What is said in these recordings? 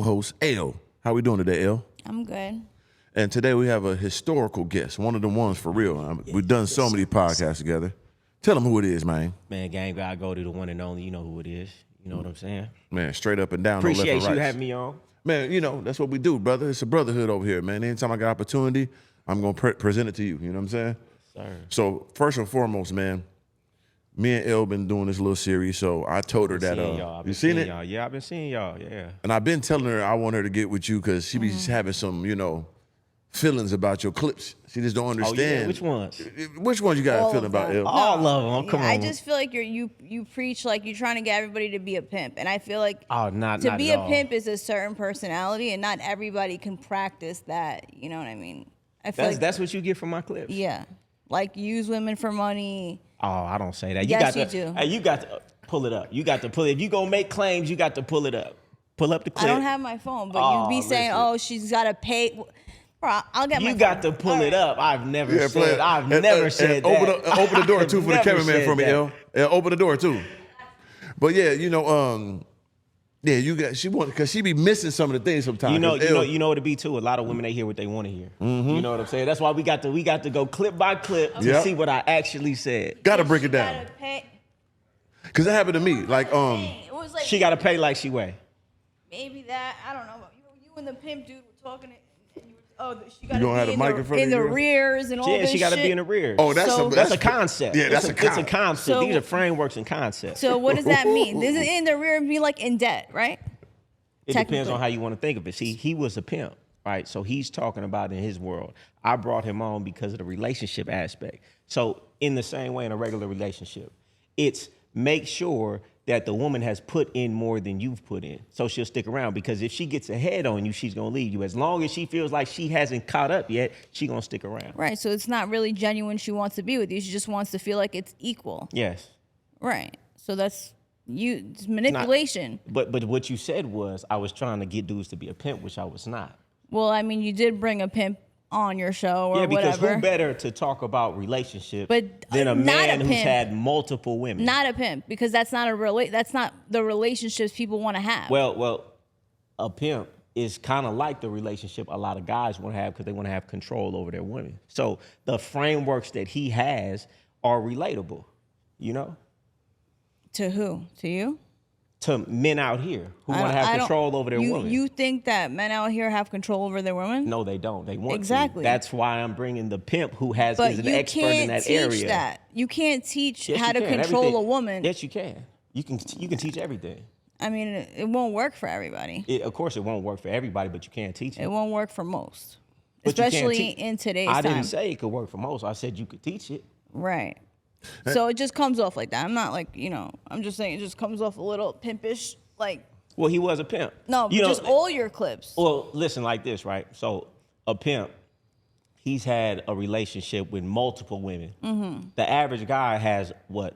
co-host, Elle. How we doing today, Elle? I'm good. And today we have a historical guest, one of the ones for real. We've done so many podcasts together. Tell them who it is, man. Man, gang, gotta go to the one and only. You know who it is. You know what I'm saying? Man, straight up and down. Appreciate no left and you right. having me on. Man, you know, that's what we do, brother. It's a brotherhood over here, man. Anytime I got opportunity, I'm going to present it to you. You know what I'm saying? Sir. So first and foremost, man, me and Elle been doing this little series, so I told her that. You seen it? Y'all. Yeah, I've been seeing y'all. Yeah. And I've been telling her I want her to get with you because she be having some, feelings about your clips. She just don't understand. Oh, yeah. Which ones? Which ones you got a feeling about, Elle? All of them. Come on. I just feel like you preach like you're trying to get everybody to be a pimp, and I feel like not be at a all. pimp is a certain personality, and not everybody can practice that. You know what I mean? I feel That's what you get from my clips. Yeah, like use women for money. Oh, I don't say that. Yes, you do. Hey, you got to pull it up. You got to pull it. If you gonna make claims, you got to pull it up. Pull up the clip. I don't have my phone, but you be saying, listen. "Oh, she's got to pay." Bro, I'll get my You phone. got to pull it up. I've never said. I've never said and that. Open the door too for the Never cameraman said for me, that. Elle. Open the door too. But yeah, she want because she be missing some of the things sometimes. You know what it be too. A lot of women they hear what they want to hear. Mm-hmm. You know what I'm saying? That's why we got to go clip by clip to see what I actually said. Gotta break it down. Cause that happened to me. Like It was like She got to pay like she weigh. maybe that. I don't know. You and the pimp dude were talking. She You gonna have got a to mic be in front of in the you? rears and all Yeah, this she got to shit. be in the rear. Oh, that's That's a concept. Yeah, that's It's a concept. So- These are frameworks and concepts. So what does that mean? This is in the rear and be like in debt, right? It depends technically. on how you want to think of it. See, he was a pimp, right? So he's talking about in his world. I brought him on because of the relationship aspect. So in the same way in a regular relationship, it's make sure that the woman has put in more than you've put in. So she'll stick around because if she gets ahead on you, she's going to leave you. As long as she feels like she hasn't caught up yet, she's going to stick around. Right. So it's not really genuine. She wants to be with you. She just wants to feel like it's equal. Yes. Right. So that's it's manipulation. But what you said was I was trying to get dudes to be a pimp, which I was not. Well, I mean, you did bring a pimp on your show or Yeah, because whatever. who better to talk about relationships But, than a not man a who's pimp. had multiple women? Not a pimp, because that's not that's not the relationships people want to have. Well, a pimp is kind of like the relationship a lot of guys want to have because they want to have control over their women. So the frameworks that he has are relatable, To who? To you? to men out here who want to have control over their women. You think that men out here have control over their women? No, they don't. They want Exactly. to. That's why I'm bringing the pimp who is But an you expert in can't that teach area. that. You can't teach Yes, how you to can. control Everything- a woman. Yes, you can. You can teach everything. I mean, it won't work for everybody. Of course, it won't work for everybody, but you can teach it. It won't work for most, But you can't especially in today's I time. didn't say it could work for most. I said you could teach it. Right. So it just comes off like that. I'm not like, I'm just saying it just comes off a little pimpish, like, Well, he was a pimp. no, but just all your clips. Well, listen like this, right? So a pimp, he's had a relationship with multiple women. Mm-hmm. The average guy has what?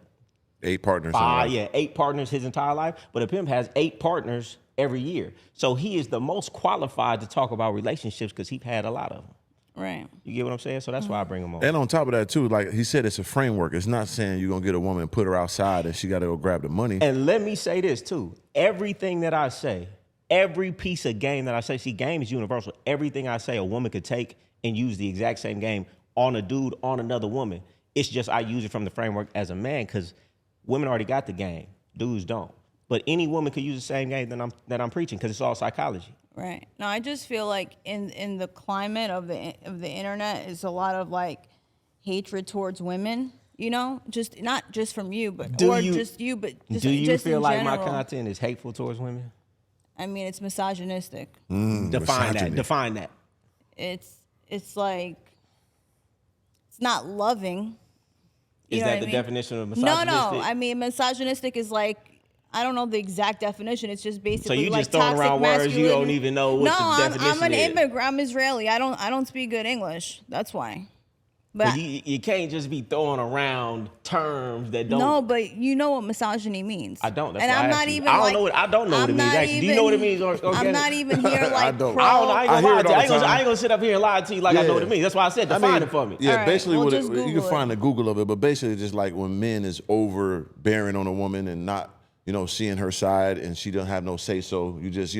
8 partners. something like that. 8 partners his entire life. But a pimp has 8 partners every year. So he is the most qualified to talk about relationships because he's had a lot of them. Right. You get what I'm saying? So that's why I bring him on. And on top of that too, like he said, it's a framework. It's not saying you're gonna get a woman and put her outside and she gotta go grab the money. And let me say this too. Everything that I say, every piece of game that I say, see, game is universal. Everything I say, a woman could take and use the exact same game on a dude, on another woman. It's just I use it from the framework as a man because women already got the game. Dudes don't. But any woman could use the same game that I'm preaching because it's all psychology. Right. No, I just feel like in the climate of the internet is a lot of like hatred towards women. Just not just from you, but Do just Do you just feel in like my general. content is hateful towards women? I mean, it's misogynistic. Define misogyny. that. Define that. It's like it's not loving. You Is know what that I the mean? definition of misogynistic? No. I mean, misogynistic is like, I don't know the exact definition. It's just basically So you like just throwing toxic around words you don't masculinity. even know what the definition I'm an is. immigrant. I'm Israeli. I don't speak good English. That's why. But You can't just be throwing around terms that don't. no, but you know what misogyny means. I don't. That's and why I'm I not asked you. even. I don't like, know what I don't know what I'm it means. not Actually, do you know what it means? I'm not even here like I don't. pro. I don't know. I ain't I gonna hear lie it to you. all I ain't the gonna, I time. ain't gonna sit up here and lie to you like I know what it means. That's why I said define it for me. Yeah, All right, basically well, what just you can Google find it. the Google of it, but basically just like when men is overbearing on a woman and not, seeing her side and she doesn't have no say so, you just,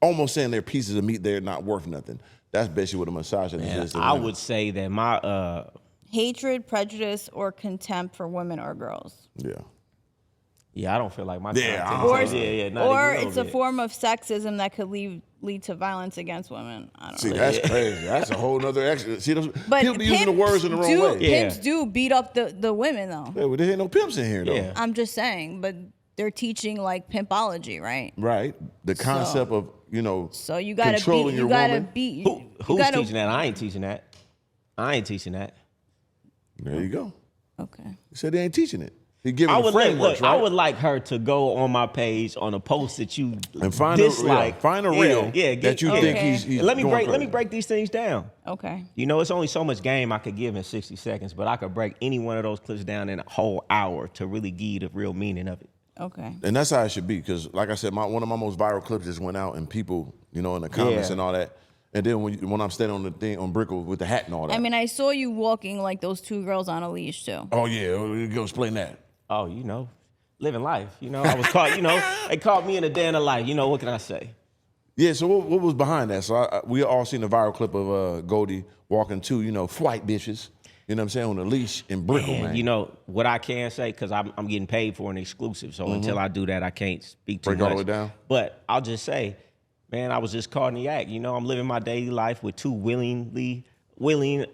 almost saying they're pieces of meat. They're not worth nothing. That's basically what a misogynist is. I would say that my Hatred, prejudice, or contempt for women or girls. I don't feel like my Yeah, content. Not Or even it's a form of sexism that could lead to violence against women. I don't See, know. that's crazy. That's a whole nother extra. See, those But people be using the words in the wrong way. Pimps do beat up the women though. Yeah, well, there ain't no pimps in here though. Yeah. I'm just saying, but they're teaching like pimpology, right? Right. The concept of So you gotta controlling beat. your You gotta woman. beat. Who's teaching that? I ain't teaching that. There you go. Okay. He said they ain't teaching it. He giving I the would frameworks, right? I would like her to go on my page on a post that you and find dislike. find a reel that you think Okay. he's Let me going break crazy. these things down. Okay. You know, it's only so much game I could give in 60 seconds, but I could break any one of those clips down in a whole hour to really give you the real meaning of it. Okay. And that's how it should be, because like I said, one of my most viral clips just went out, and people, in the comments and all that. And then when I'm standing on the thing on Brickell with the hat and all that. I mean, I saw you walking like those two girls on a leash too. Oh yeah, go explain that. Oh, living life. I was caught, they caught me in a day in the life. What can I say? Yeah, so what was behind that? So we all seen the viral clip of Goldie walking two, white bitches, you know what I'm saying, on a leash in Brickell, man. What I can say, because I'm getting paid for an exclusive, so until I do that, I can't speak too Break much. all the way down? But I'll just say, man, I was just caught in the act. I'm living my daily life with two willing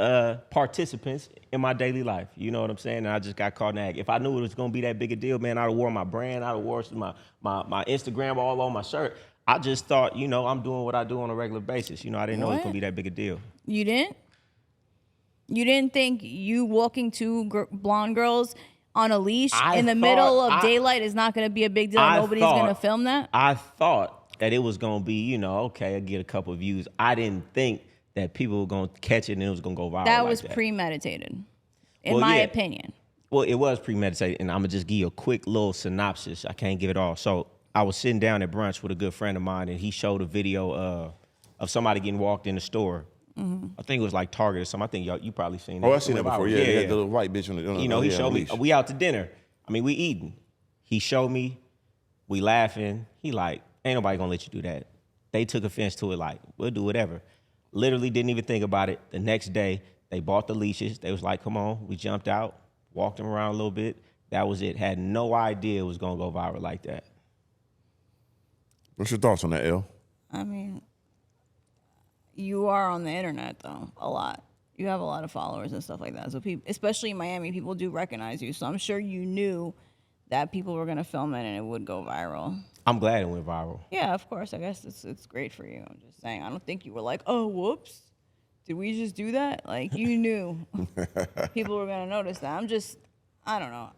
participants in my daily life. You know what I'm saying? And I just got caught in the act. If I knew it was going to be that big a deal, man, I'd have wore my brand. I'd have wore my Instagram all on my shirt. I just thought, I'm doing what I do on a regular basis. I didn't know it was going to be that big a deal. You didn't? You didn't think you walking two blonde girls on a leash in the middle of daylight is not going to be a big deal? Nobody's going to film that? I thought that it was going to be, okay, I get a couple of views. I didn't think that people were going to catch it and it was going to go viral. That was premeditated, in my opinion. Well, it was premeditated, and I'm going to just give you a quick little synopsis. I can't give it all. So I was sitting down at brunch with a good friend of mine, and he showed a video of somebody getting walked in the store. Mm-hmm. I think it was like Target or something. I think you probably seen it. Oh, I seen that before. Yeah, they had the little white bitch on the he showed me. We out to dinner. I mean, we eating. He showed me. We laughing. He like, ain't nobody going to let you do that. They took offense to it like, we'll do whatever. Literally didn't even think about it. The next day, they bought the leashes. They was like, come on. We jumped out, walked them around a little bit. That was it. Had no idea it was going to go viral like that. What's your thoughts on that, Elle? I mean, you are on the internet, though, a lot. You have a lot of followers and stuff like that. So people, especially in Miami, people do recognize you. So I'm sure you knew that people were going to film it and it would go viral. I'm glad it went viral. Yeah, of course. I guess it's great for you. I'm just saying. I don't think you were like, oh, whoops. Did we just do that? Like, you knew people were going to notice that. I don't know.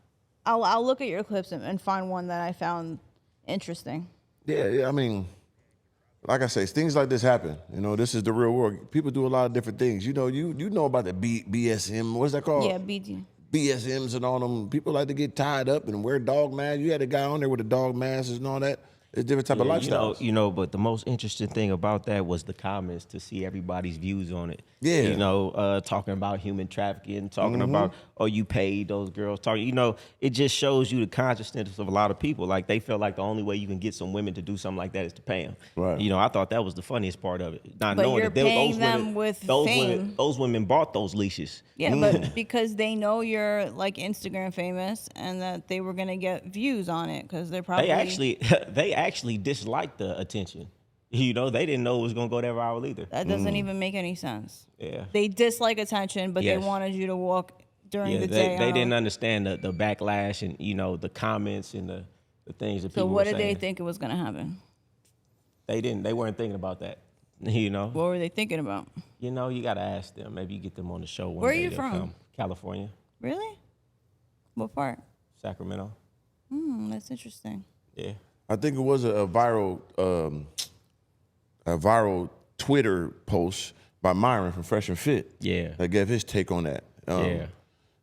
I'll look at your clips and find one that I found interesting. Yeah. I mean, like I say, things like this happen. This is the real world. People do a lot of different things. You know about the BSM. What's that called? Yeah, BD. BSMs and all them. People like to get tied up and wear dog masks. You had a guy on there with a dog mask and all that. It's different type of lifestyles. But the most interesting thing about that was the comments, to see everybody's views on it. Yeah. Talking about human trafficking, talking about, you paid those girls. It just shows you the consciousness of a lot of people. Like, they feel like the only way you can get some women to do something like that is to pay them. Right. I thought that was the funniest part of it. Not But knowing you're that paying them with fame. Those women bought those leashes. Yeah, but because they know you're like Instagram famous and that they were gonna get views on it because they're probably they actually disliked the attention. They didn't know it was gonna go that viral either. That doesn't even make any sense. Yeah, they dislike attention, but they wanted you to walk during the day. They didn't understand the backlash and the comments and the things that people were saying. So what did they think it was gonna happen? They didn't. They weren't thinking about that. What were they thinking about? You gotta ask them. Maybe you get them on the show one day. Where are you from? Come. California. Really? What part? Sacramento. That's interesting. Yeah. I think it was a viral Twitter post by Myron from Fresh and Fit. Yeah. That gave his take on that.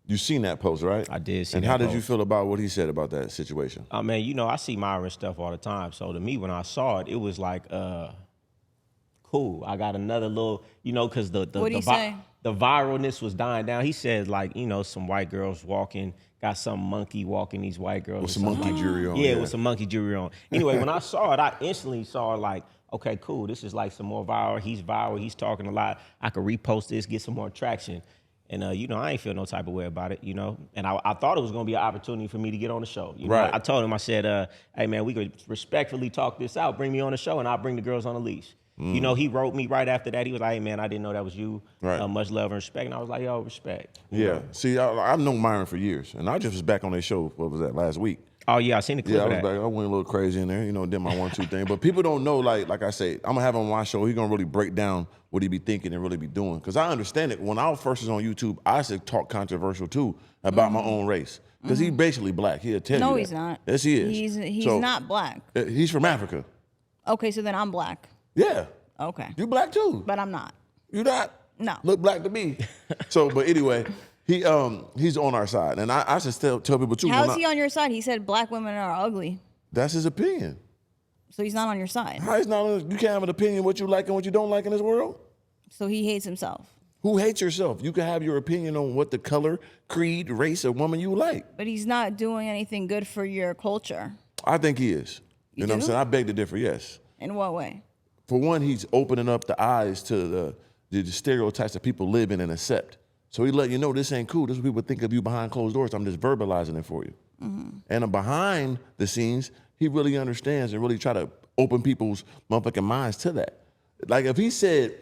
You seen that post, right? I did see and that how did post. you feel about what he said about that situation? Man, I see Myron stuff all the time. So to me, when I saw it, it was like, cool. I got another little, because the viralness was dying down. He said, like, some white girls walking, got some monkey walking these white girls. With some monkey jewelry on. Yeah, with some monkey jewelry on. Anyway, when I saw it, I instantly saw like, okay, cool. This is like some more viral. He's viral. He's talking a lot. I could repost this, get some more traction. And, you know, I ain't feel no type of way about it, you know. And I thought it was going to be an opportunity for me to get on the show. You know? Right. I told him, I said, hey, man, we could respectfully talk this out. Bring me on the show, and I'll bring the girls on the leash. You know, he wrote me right after that. He was like, hey, man, I didn't know that was you. Right. Much love and respect. And I was like, yo, respect. You Yeah. know? See, I've known Myron for years, and I just was back on their show. What was that, last week? Oh, yeah, I seen the clip Yeah, I of was that. back. I went a little crazy in there, you know, did my 1-2 thing. But people don't know, like I say, I'm gonna have him on my show. He's gonna really break down what he be thinking and really be doing. Cause I understand it. When I first was on YouTube, I used to talk controversial too about my own race. Cause he's basically black. He'll tell you. No, that. he's not. Yes, he is. He's So, not black. He's from Africa. Okay, so then I'm black. Yeah. Okay. You black too. But I'm not. You not? No. Look black to me. So, but anyway, he's on our side. And I should tell people too. How's he on your side? He said black women are ugly. That's his opinion. So he's not on your side. How is not? You can't have an opinion what you like and what you don't like in this world. So he hates himself. Who hates yourself? You can have your opinion on what the color, creed, race, or woman you like. But he's not doing anything good for your culture. I think he is. You know what I'm do? saying? I beg to differ, yes. In what way? For one, he's opening up the eyes to the stereotypes that people live in and accept. So he let you know this ain't cool. This is what people think of you behind closed doors. I'm just verbalizing it for you. And behind the scenes, he really understands and really try to open people's motherfucking minds to that. Like if he said,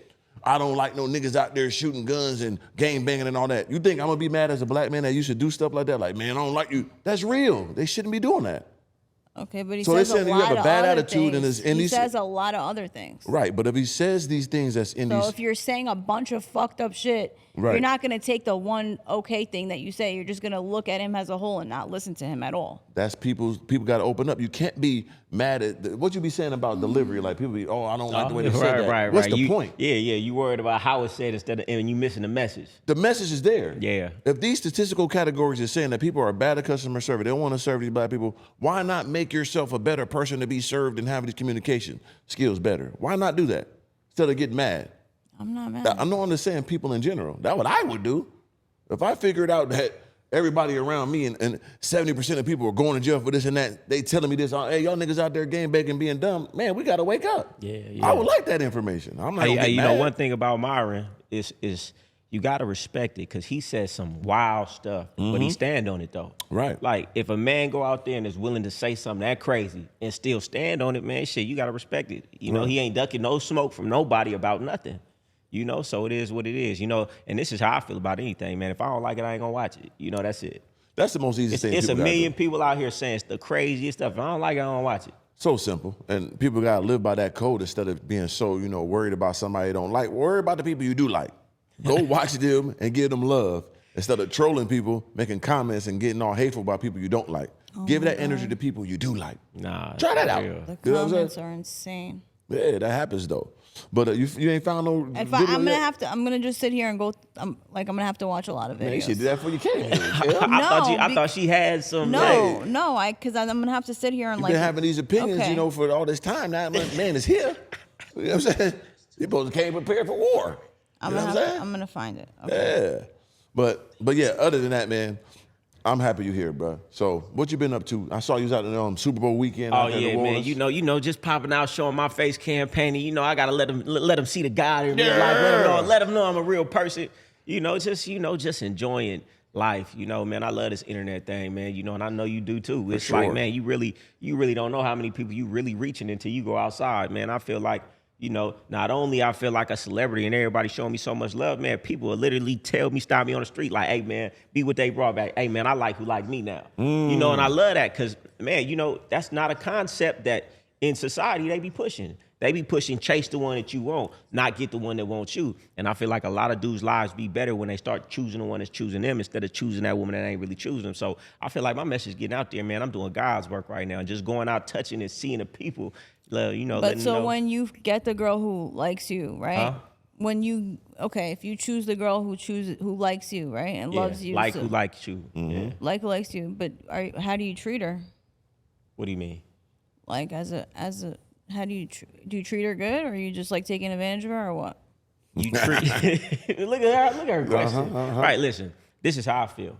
I don't like no niggas out there shooting guns and gang banging and all that. You think I'm gonna be mad as a black man that you should do stuff like that? Like, man, I don't like you. That's real. They shouldn't be doing that. Okay, but he So they're says a saying you lot have a of bad other attitude and things. is- and he these- says a lot of other things. Right, but if he says these things that's in So these, if you're saying a bunch of fucked up shit, Right. you're not going to take the one okay thing that you say. You're just going to look at him as a whole and not listen to him at all. that's people got to open up. You can't be mad at what you be saying about delivery. Like people be, I don't like the way they said that. Right. What's the You- point? Yeah. You worried about how it's said instead of, and you missing the message. The message is there. Yeah. If these statistical categories are saying that people are bad at customer service, they don't want to serve these black people, why not make yourself a better person to be served and have these communication skills better? Why not do that instead of getting mad? I'm not mad. I'm not just saying people in general. That's what I would do. If I figured out that everybody around me and 70% of people are going to jail for this and that, they telling me this, hey, y'all niggas out there game begging, being dumb, man, we got to wake up. Yeah. I would like that information. I'm not gonna get You mad. know, one thing about Myron is you got to respect it because he says some wild stuff, but he stand on it though. Right. Like if a man go out there and is willing to say something that crazy and still stand on it, man, shit, you got to respect it. You know, he ain't ducking no smoke from nobody about nothing. You know, so it is what it is. You know, and this is how I feel about anything, man. If I don't like it, I ain't gonna watch it. You know, that's it. That's the most easiest thing. It's a people gotta million do. people out here saying it's the craziest stuff. If I don't like it, I don't watch it. So simple. And people got to live by that code instead of being so, worried about somebody they don't like. Worry about the people you do like. Go watch them and give them love instead of trolling people, making comments and getting all hateful about people you don't like. Give that energy to people you do like. Nah. Try that out. real. The You know what I'm comments saying? are insane. Yeah, that happens though. But you ain't found no If video I'm yet? gonna just sit here and go. I'm gonna have to watch a lot of videos. Man, you should do that before you came here. I thought she had some. No, because I'm gonna have to sit here and You've like been having these opinions, okay. for all this time. Now, man is here. You know what I'm saying? You supposed to came prepared for war. I'm You know what I'm saying? gonna find it. Okay. Yeah. But yeah, other than that, man, I'm happy you're here, bro. So what you been up to? I saw you was out in Super Bowl weekend. Oh out there in yeah, New man. Orleans. Just popping out, showing my face, campaigning. I gotta let them see the guy in real life. Let them know I'm a real person. Just enjoying life. Man, I love this internet thing, man. And I know you do too. It's sure. like, man, you really don't know how many people you really reaching until you go outside, man. I feel like, not only I feel like a celebrity and everybody showing me so much love, man, people will literally stop me on the street like, hey, man, be what they brought back. Hey, man, I like who like me now. And I love that because, man, that's not a concept that in society they be pushing. They be pushing chase the one that you want, not get the one that wants you. And I feel like a lot of dudes' lives be better when they start choosing the one that's choosing them instead of choosing that woman that ain't really choosing them. So I feel like my message getting out there, man. I'm doing God's work right now and just going out, touching and seeing the people, But letting so them know. when you get the girl who likes you, right? Huh? If you choose the girl who likes you, right, and loves you, like so- who likes you. Yeah. like who likes you, but how do you treat her? What do you mean? Like how do you treat her good, or are you just like taking advantage of her, or what? You treat look at her question. Right, listen. This is how I feel.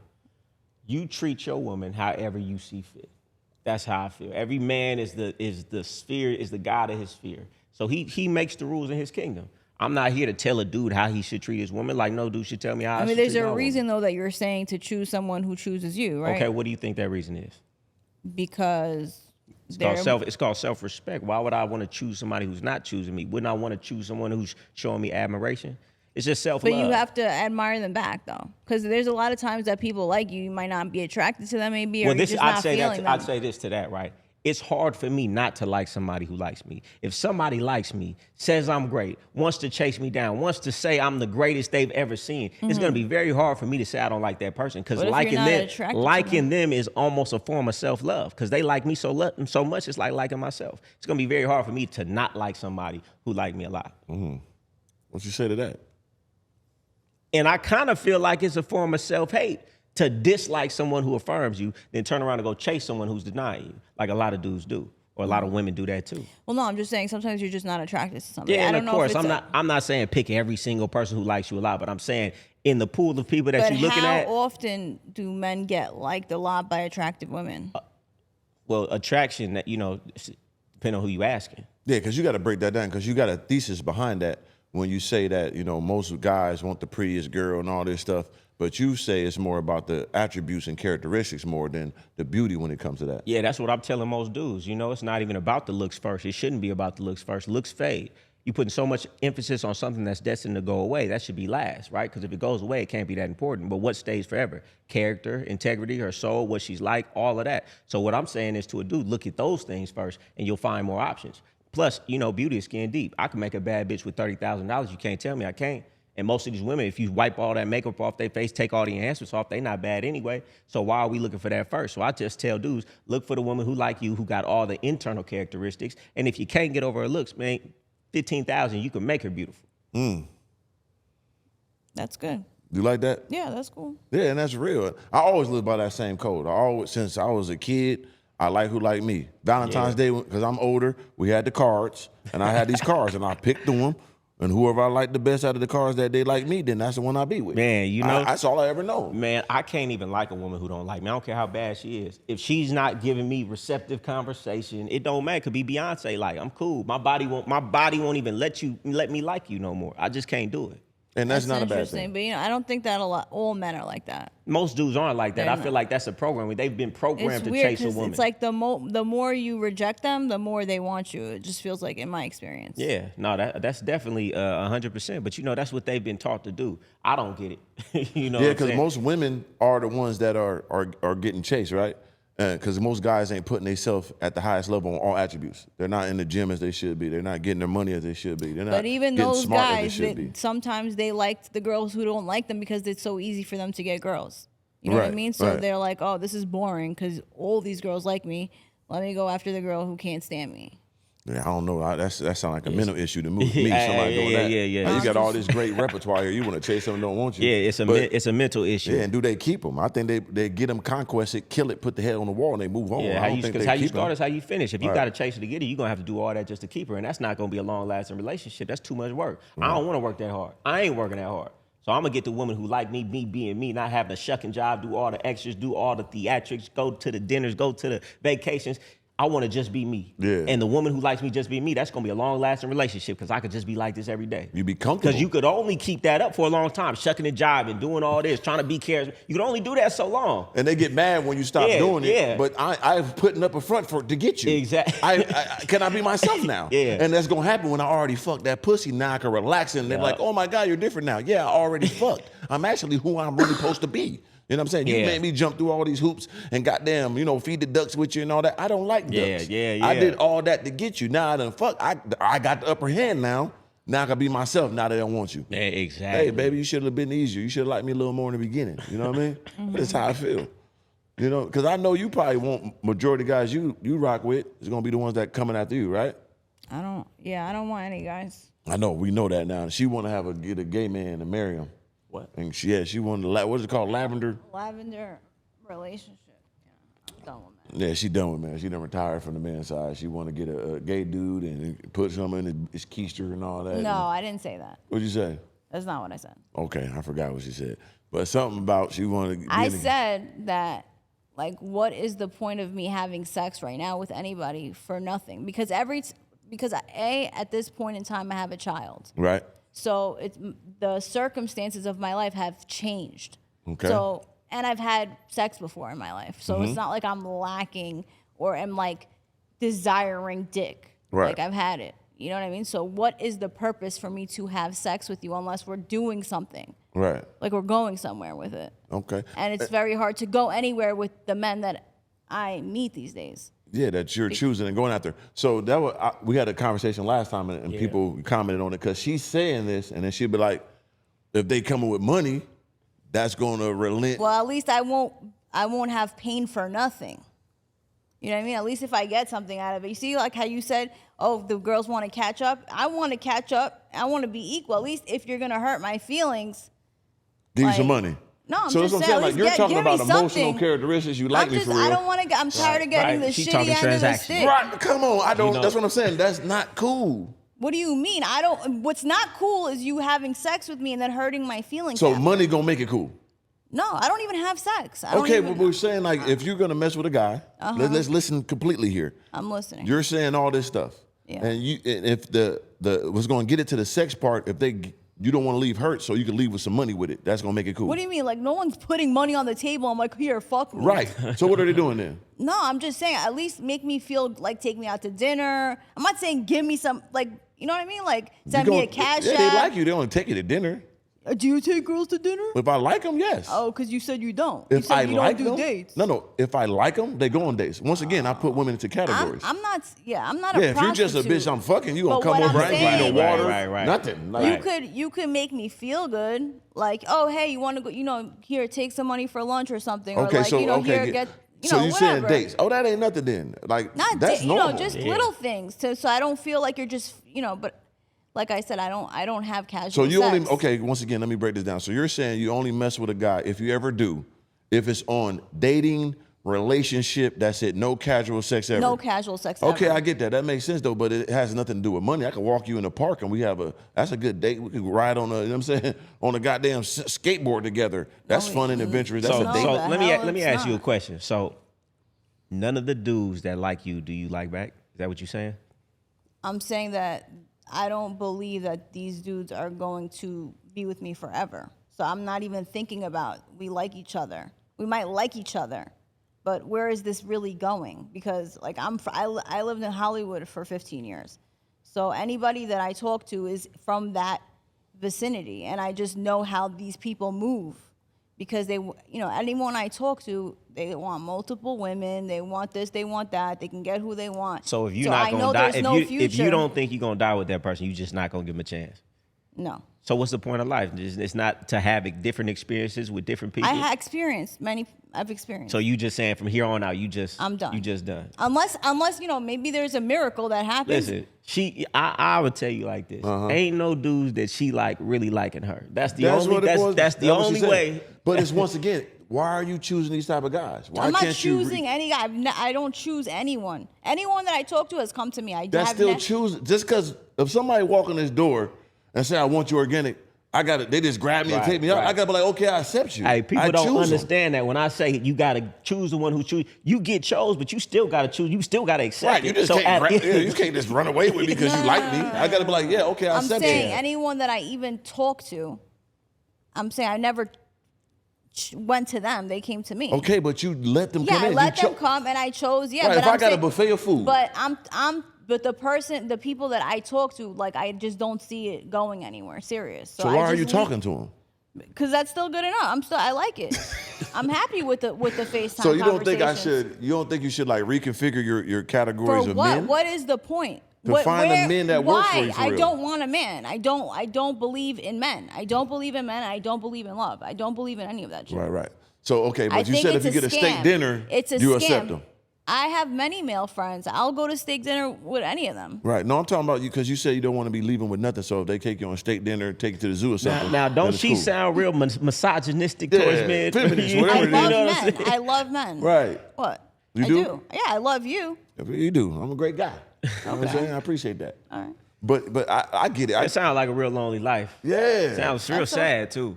You treat your woman however you see fit. That's how I feel. Every man is the sphere, is the god of his sphere. So he makes the rules in his kingdom. I'm not here to tell a dude how he should treat his woman. Like no dude should tell me how I should there's treat a my reason woman. though that you're saying to choose someone who chooses you, right? Okay, what do you think that reason is? Because It's called self-respect. Why would I want to choose somebody who's not choosing me? Wouldn't I want to choose someone who's showing me admiration? It's just self-love. But you have to admire them back, though, because there's a lot of times that people like you, you might not be attracted to them, maybe, or Well, you're just not feeling them. I'd say this to that, right? It's hard for me not to like somebody who likes me. If somebody likes me, says I'm great, wants to chase me down, wants to say I'm the greatest they've ever seen, it's going to be very hard for me to say I don't like that person, because liking them is almost a form of self-love, because they like me so much, it's like liking myself. It's going to be very hard for me to not like somebody who like me a lot. Mm-hmm. What you say to that? And I kind of feel like it's a form of self-hate to dislike someone who affirms you, then turn around and go chase someone who's denying you, like a lot of dudes do, or a lot of women do that too. Well, no, I'm just saying sometimes you're just not attracted to somebody. Yeah, and of course, I'm not saying pick every single person who likes you a lot, but I'm saying in the pool of people that you're looking at. How often do men get liked a lot by attractive women? Well, attraction, that depending on who you asking. Yeah, because you got to break that down, because you got a thesis behind that when you say that, most guys want the prettiest girl and all this stuff. But you say it's more about the attributes and characteristics more than the beauty when it comes to that. Yeah, that's what I'm telling most dudes. It's not even about the looks first. It shouldn't be about the looks first. Looks fade. You're putting so much emphasis on something that's destined to go away. That should be last, right? Because if it goes away, it can't be that important. But what stays forever? Character, integrity, her soul, what she's like, all of that. So what I'm saying is to a dude, look at those things first, and you'll find more options. Plus, beauty is skin deep. I can make a bad bitch with $30,000. You can't tell me I can't. And most of these women, if you wipe all that makeup off their face, take all the enhancements off, they not bad anyway. So why are we looking for that first? So I just tell dudes, look for the woman who like you, who got all the internal characteristics. And if you can't get over her looks, man, $15,000, you can make her beautiful. That's good. You like that? Yeah, that's cool. Yeah, and that's real. I always live by that same code. Since I was a kid, I like who like me. Valentine's Day, because I'm older, we had the cards, and I had these cards, and I picked them. And whoever I like the best out of the cards that they like me, then that's the one I be with. Man, that's all I ever know. Man, I can't even like a woman who don't like me. I don't care how bad she is. If she's not giving me receptive conversation, it don't matter. It could be Beyonce. Like, I'm cool. My body won't even let me like you no more. I just can't do it. And that's not a bad thing. But I don't think that all men are like that. Most dudes aren't like that. I feel like that's a program. They've been programmed to chase a woman. It's like the more you reject them, the more they want you. It just feels like, in my experience. Yeah, no, that's definitely 100%. But that's what they've been taught to do. I don't get it. Yeah, because most women are the ones that are getting chased, right? Because most guys ain't putting themselves at the highest level on all attributes. They're not in the gym as they should be. They're not getting their money as they should be. They're not but even getting those smart guys, as they should be. sometimes they like the girls who don't like them because it's so easy for them to get girls. You know what I mean? So they're like, oh, this is boring because all these girls like me. Let me go after the girl who can't stand me. Yeah, I don't know. That sounds like a mental issue to me. Somebody doing that. Yeah. You got all this great repertoire here. You want to chase someone who don't want you. Yeah, it's a mental issue. Yeah, and do they keep them? I think they get them conquested, kill it, put the head on the wall, and they move on. Yeah, how you start is how you finish. If you got to chase her to get her, you're going to have to do all that just to keep her, and that's not going to be a long-lasting relationship. That's too much work. I don't want to work that hard. I ain't working that hard. So I'm going to get the woman who like me being me, not having a shucking job, do all the extras, do all the theatrics, go to the dinners, go to the vacations. I want to just be me. Yeah. And the woman who likes me just be me, that's going to be a long-lasting relationship because I could just be like this every day. You be comfortable. Because you could only keep that up for a long time, shucking and jiving, doing all this, trying to be charismatic. You could only do that so long. And they get mad when you stop doing it. But I'm putting up a front to get you. Exactly. Can I be myself now? Yeah. And that's going to happen when I already fucked that pussy. Now I can relax and they're like, oh my God, you're different now. Yeah, I already fucked. I'm actually who I'm really supposed to be. You know what I'm saying? You made me jump through all these hoops and goddamn, feed the ducks with you and all that. I don't like ducks. Yeah. I did all that to get you. Now I done fuck. I got the upper hand now. Now I can be myself. Now they don't want you. Yeah, exactly. Hey, baby, you should have been easier. You should have liked me a little more in the beginning. You know what I mean? That's how I feel. Because I know you probably want majority of guys you rock with is going to be the ones that coming after you, right? I don't want any guys. I know. We know that now. She want to get a gay man and marry him. What? And she wanted what is it called? Lavender relationship. Yeah, I'm done with man. Yeah, she done with man. She done retired from the man's side. She want to get a gay dude and put something in his keister and all that. No, I didn't say that. What'd you say? That's not what I said. Okay, I forgot what she said. But something about she wanted to I said that, like, what is the point of me having sex right now with anybody for nothing? Because because at this point in time, I have a child. Right. So the circumstances of my life have changed. Okay. So, and I've had sex before in my life. So it's not like I'm lacking or am like desiring dick. Right. Like I've had it. You know what I mean? So what is the purpose for me to have sex with you unless we're doing something? Right. Like we're going somewhere with it. Okay. And it's very hard to go anywhere with the men that I meet these days. Yeah, that you're choosing and going after. So that was, we had a conversation last time, and people commented on it because she's saying this, and then she'd be like, if they coming with money, that's going to relent. Well, at least I won't have pain for nothing. You know what I mean? At least if I get something out of it. You see, like how you said, oh, the girls want to catch up. I want to catch up. I want to be equal. At least if you're going to hurt my feelings. Give you some money. No, I'm so just that's what saying. I'm saying. Like you're talking give me about emotional something. characteristics. You like me for real. I don't want to. I'm tired of getting the She's shitty talking end of the transaction. stick. Right. Come on. I don't. You know- That's what I'm saying. That's not cool. What do you mean? I don't. What's not cool is you having sex with me and then hurting my feelings. So after. money gonna make it cool. No, I don't even have sex. I don't Okay, even, but we're saying like if you're gonna mess with a guy, let's listen completely here. I'm listening. You're saying all this stuff, Yeah. and if the was gonna get it to the sex part, if you don't want to leave hurt, so you can leave with some money with it. That's gonna make it cool. What do you mean? Like no one's putting money on the table. I'm like, here, fuck me. Right. So what are they doing then? No, I'm just saying. At least make me feel like take me out to dinner. I'm not saying give me some like you know what I mean. Like send me a cash Yeah, app. they like you. They don't take you to dinner. Do you take girls to dinner? If I like them, yes. Oh, because you said you don't. You If said I you like don't do them, dates. no. If I like them, they go on dates. Once again, I put women into categories. I'm not. Yeah, I'm not yeah, a if you're just a prostitute. bitch, I'm fucking. You gonna But come what over, I'm I ain't give you no saying- water, Right. nothing. Like, You could make me feel good, like, oh, hey, you want to go? You know, here, take some money for lunch or something, or okay, like, so you know, okay, here, get, you so know, you whatever. saying dates? Oh, that ain't nothing then. Like Not that's you normal. know, just little things, so I don't feel like you're just, you know, but like I said, I don't have casual. So you sex. only okay. Once again, let me break this down. So you're saying you only mess with a guy if you ever do, if it's on dating, relationship. That's it. No casual sex ever. No casual sex. Okay, ever. I get that. That makes sense though, but it has nothing to do with money. I could walk you in the park and that's a good date. We could ride on you know what I'm saying, on a goddamn skateboard together. That's fun and adventurous. That's So, a date. so the let hell me it's ask you a not. question. So none of the dudes that like you, do you like back? Is that what you're saying? I'm saying that I don't believe that these dudes are going to be with me forever. So I'm not even thinking about we like each other. We might like each other, but where is this really going? Because like I lived in Hollywood for 15 years. So anybody that I talk to is from that vicinity, and I just know how these people move. Because they, you know, anyone I talk to, they want multiple women. They want this, they want that. They can get who they want. So if you're I not know gonna die, there's no if future. you don't think you're gonna die with that person, you're just not gonna give them a chance. No. So what's the point of life? It's not to have different experiences with different people. I've experienced. So you just saying from here on out, I'm done. You just done. Unless you know, maybe there's a miracle that happens. Listen, I would tell you like this: ain't no dudes that she like really liking her. That's the only. what it was. That's the That's what she only said. way. But it's once again, why are you choosing these type of guys? Why I'm not can't you choosing any guy. I don't choose anyone. Anyone that I talk to has come to me. That's still choosing. Just because if somebody walk in this door and say, I want you organic, they just grab me and Right, take me out. right. I gotta be like, okay, I accept you. Hey, people I don't choose 'em. understand that when I say you gotta choose the one who choose. You get chose, but you still gotta choose. You still gotta accept Right, it. you just So can't, at- you can't just run away with me because you like me. I gotta be like, yeah, okay, I I'm accept saying you. anyone that I even talk to, I'm saying I never went to them. They came to me. Okay, but you let them Yeah, come I in. let You them come and I chose. Yeah, Right, but if I I'm got a saying- buffet of food. But but the people that I talk to, like I just don't see it going anywhere serious. So why are you talking to them? Because that's still good enough. I like it. I'm happy with the FaceTime. So you don't think conversations. you don't think you should like reconfigure your categories For of what? men? What is the point? To find the men that work for why? you for I real. don't want a man. I don't believe in men. I don't believe in men. I don't believe in love. I don't believe in any of that shit. Right. So okay, I but you think said it's if you get a steak scam. dinner, It's a you scam. accept them. I have many male friends. I'll go to steak dinner with any of them. Right. No, I'm talking about you because you said you don't want to be leaving with nothing. So if they take you on a steak dinner, take you to the zoo or something. Now, then don't it's she cool. sound real misogynistic Yeah, towards men? feminist, You whatever I it is. love know what I'm men. saying? I love men. Right. What? You I do? Yeah, I love you. You do. I'm a great guy. You know what I'm saying? I appreciate that. All right. But I get it. That sounds like a real lonely life. Yeah. Sounds real That's sad too.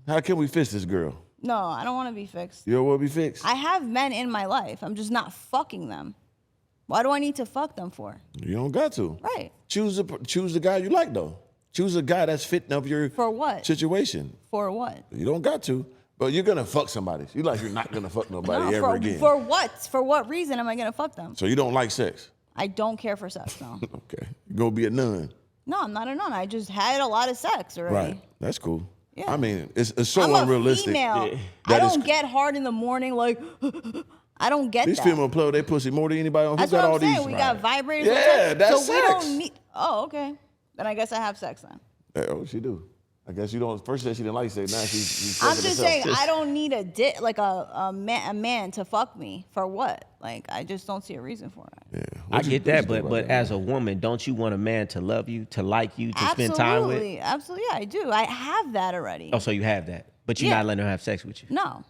How can we fix this girl? No, I don't want to be fixed. You don't want to be fixed? I have men in my life. I'm just not fucking them. Why do I need to fuck them for? You don't got to. Right. Choose the guy you like though. Choose a guy that's fitting of your For what? situation. For what? You don't got to, but you're gonna fuck somebody. You like you're not gonna fuck nobody ever again. For what? For what reason am I gonna fuck them? So you don't like sex? I don't care for sex, no. Okay. You're gonna be a nun. No, I'm not a nun. I just had a lot of sex already. Right. That's cool. Yeah. I mean, it's so I'm unrealistic. A female. Yeah. I don't get hard in the morning like I don't get These that. females play with their pussy more than anybody else. That's Who got what all I'm saying. these? We got vibrators. Yeah, that's so we sex. don't need. Oh, okay. Then I guess I have sex then. Oh, she do. I guess you don't. First she said she didn't like sex. Now she's. I'm just saying I don't need a man to fuck me for what? Like I just don't see a reason for it. Yeah. I get that, but as a woman, don't you want a man to love you, to like you, to spend time with? Absolutely, yeah, I do. I have that already. Oh, so you have that, but you're not letting her have sex with you. No.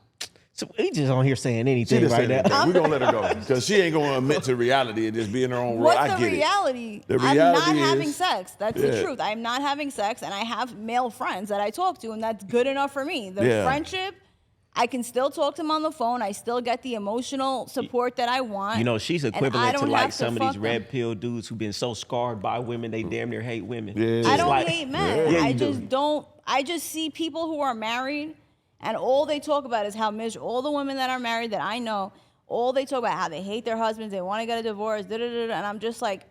So we just on here saying anything She just right said now. anything. We're gonna let her go because she ain't gonna admit to reality and just be in her own world. What's I the get reality? it. The I'm reality not is, having sex. That's the truth. I'm not having sex, and I have male friends that I talk to, and that's good enough for me. The friendship, I can still talk to them on the phone. I still get the emotional support that I want. You know, she's equivalent to like some of these red them. pill dudes who've been so scarred by women they damn near hate women. Yeah. I don't hate men. Yeah, I you just do. don't. I just see people who are married, and all they talk about is how miserable. All the women that are married that I know, all they talk about how they hate their husbands, they want to get a divorce, and I'm just like,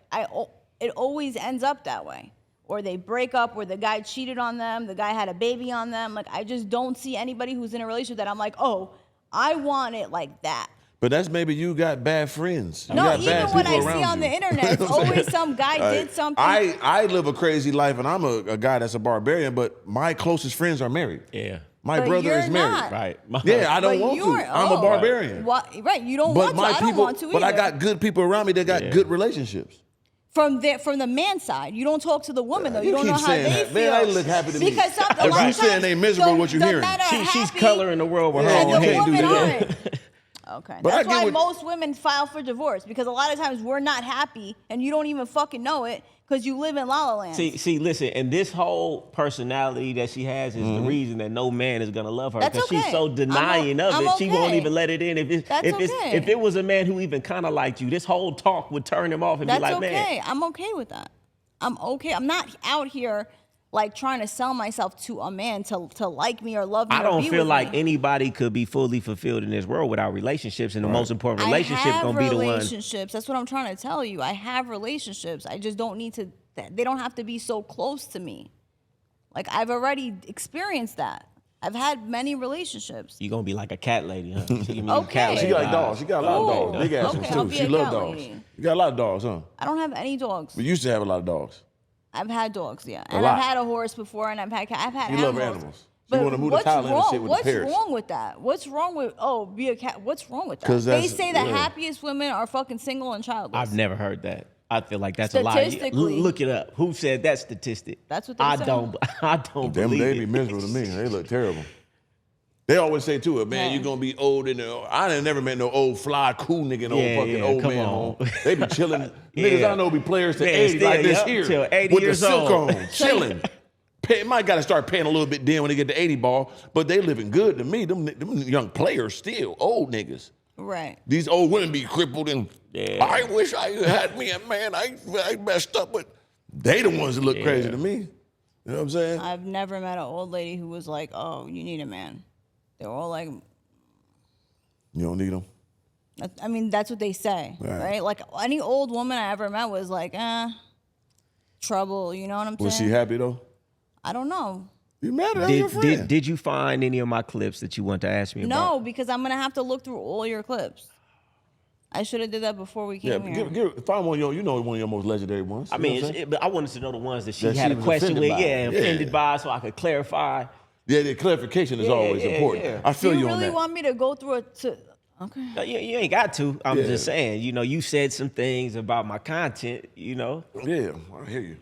it always ends up that way. Or they break up, or the guy cheated on them, the guy had a baby on them. Like I just don't see anybody who's in a relationship that I'm like, oh, I want it like that. But that's maybe you got bad friends. You No, got even bad when people I see around on you. the internet, it's You know what I'm always saying? some guy did something. I live a crazy life, and I'm a guy that's a barbarian, but my closest friends are married. Yeah. My But brother you're is married. not. Right. Yeah, I don't But want to. you're- I'm a barbarian. Right, you don't But want to. my I don't people, want to either. but I got good people around me that got good relationships. From the man's side, you don't talk to the woman though. You, You don't know keep how saying they that. feel. Man, they look happy to me. Because some, a If lot you of saying times, they miserable, what you the hearing? men are She's happy, coloring the world with her and own the hand. women that. aren't. Okay, But I that's get why what- most women file for divorce, because a lot of times we're not happy and you don't even fucking know it because you live in La La Land. See, listen, and this whole personality that she has is the reason that no man is gonna love her, That's because she's okay. so denying of I'm it. She won't okay. even let it in. If it was a man who even kind of liked you, this whole talk would turn him off and That's be like, okay. man. I'm okay with that. I'm okay. I'm not out here like trying to sell myself to a man to like me or love me. I or don't be feel with like me. anybody could be fully fulilled in this world without relationships, and the most important relationship I have gonna be the one. relationships. That's what I'm trying to tell you. I have relationships. I just don't need to. They don't have to be so close to me. Like I've already experienced that. I've had many relationships. You gonna be like a cat lady, huh? She give me Okay. cat lady She got vibes. dogs. She got a lot of Ooh. dogs. Big ass Okay, ones I'll too. be She a love cat dogs. lady. You got a lot of dogs, huh? I don't have any dogs. We used to have a lot of dogs. I've had dogs, yeah, and lot. I've had a horse before, and I've had You love animals. But You want to move to what's Thailand and sit with What's the parrots. wrong with that? What's wrong with be a cat? What's wrong with that? 'Cause They that's- say the yeah. happiest women are fucking single and childless. I've never heard that. I feel like that's a lie. Statistically. Look it up. Who said that statistic? That's what they I say. don't. I don't Them, believe they it. be miserable to me. They look terrible. They always say to it, man, Yeah. you're gonna be old and I ain't never met no old fly cool nigga, no Yeah, fucking yeah, old come man on. home. They be chilling. Yeah. Niggas I know be players to Yeah, 80 like still, this yup, here. till 80 with years the silk old. on, chilling. Might gotta start paying a little bit then when they get the 80 ball, but they living good to me. Them young players still, old niggas. right. These old women be crippled and Yeah. I wish I had me a man. I messed up, but they the ones that look crazy to me. You know what I'm saying? I've never met an old lady who was like, "Oh, you need a man." They're all like, You don't need them. I mean, that's what they say, right? Like any old woman I ever met was like, trouble. You know what I'm saying? Was she happy though? I don't know. You mad at your friend? Did you find any of my clips that you want to ask me about? No, because I'm gonna have to look through all your clips. I should have did that before we Yeah, came here. find one of your, one of your most legendary ones. I You know mean, what I'm saying? but I wanted to know the ones that she That had she a was question with, offended by. offended Yeah. by, so I could clarify. Yeah, the clarification is always yeah, important. yeah. I Do feel you you on really that. want me to go through it to? Okay. No, you ain't got to. I'm Yeah. just saying, you said some things about my content, Yeah, I hear you.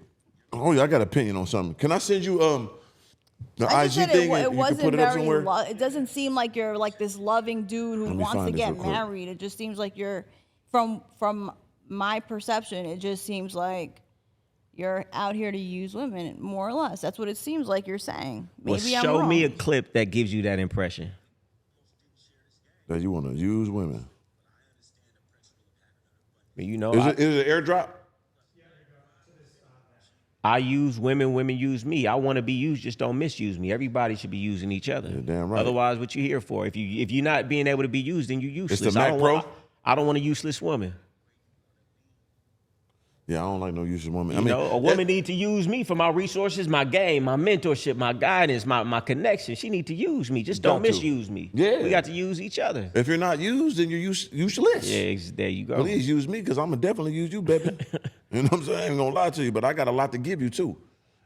Oh yeah, I got an opinion on something. Can I send you the I IG just said thing? it and you can wasn't put it up very. somewhere. It doesn't seem like you're like this loving dude who me wants to find this get real quick. married. It just seems like you're, from my perception, it just seems like you're out here to use women, more or less. That's what it seems like you're saying. Maybe well, I'm show wrong. me a clip that gives you that impression. That you want to use women. You know, Is it an airdrop? I use women, women use me. I want to be used, just don't misuse me. Everybody should be using each other. You're damn right. Otherwise, what you here for? If you're not being able to be used, then you're useless. It's the Mac Pro? I don't want a useless woman. Yeah, I don't like no useless woman. You know, a woman need to use me for my resources, my game, my mentorship, my guidance, my connection. She need to use me. Just don't misuse me. Yeah. We got to use each other. If you're not used, then you're useless. Yeah, there you go. Please use me, because I'm going to definitely use you, baby. You know what I'm saying? I ain't going to lie to you, but I got a lot to give you, too.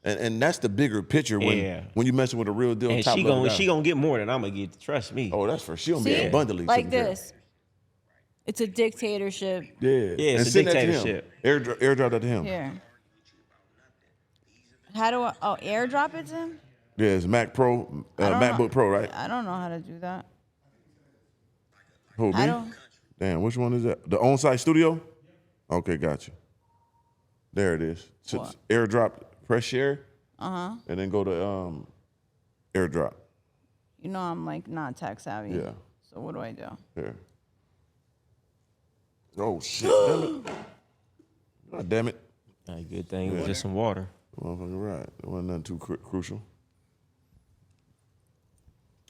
And that's the bigger picture when you're messing with a real deal. And top she gonna get more than I'm gonna get. Trust me. Oh, that's for sure. She gonna be abundantly like taken care of. this. It's a dictatorship. Yeah, it's a dictatorship. Airdrop that to him. Here. How do I? Oh, airdrop it to him. Yeah, it's Mac Pro, MacBook Pro, right? I don't know how to do that. Who, me? Damn, which one is that? The on-site studio? Okay, got you. There it is. So airdrop, press share, and then go to airdrop. You know I'm like not tech savvy. Yeah. So what do I do? Here. Oh shit! Damn it! God damn it! Good thing it was just some water. Motherfucker, right? It wasn't nothing too crucial.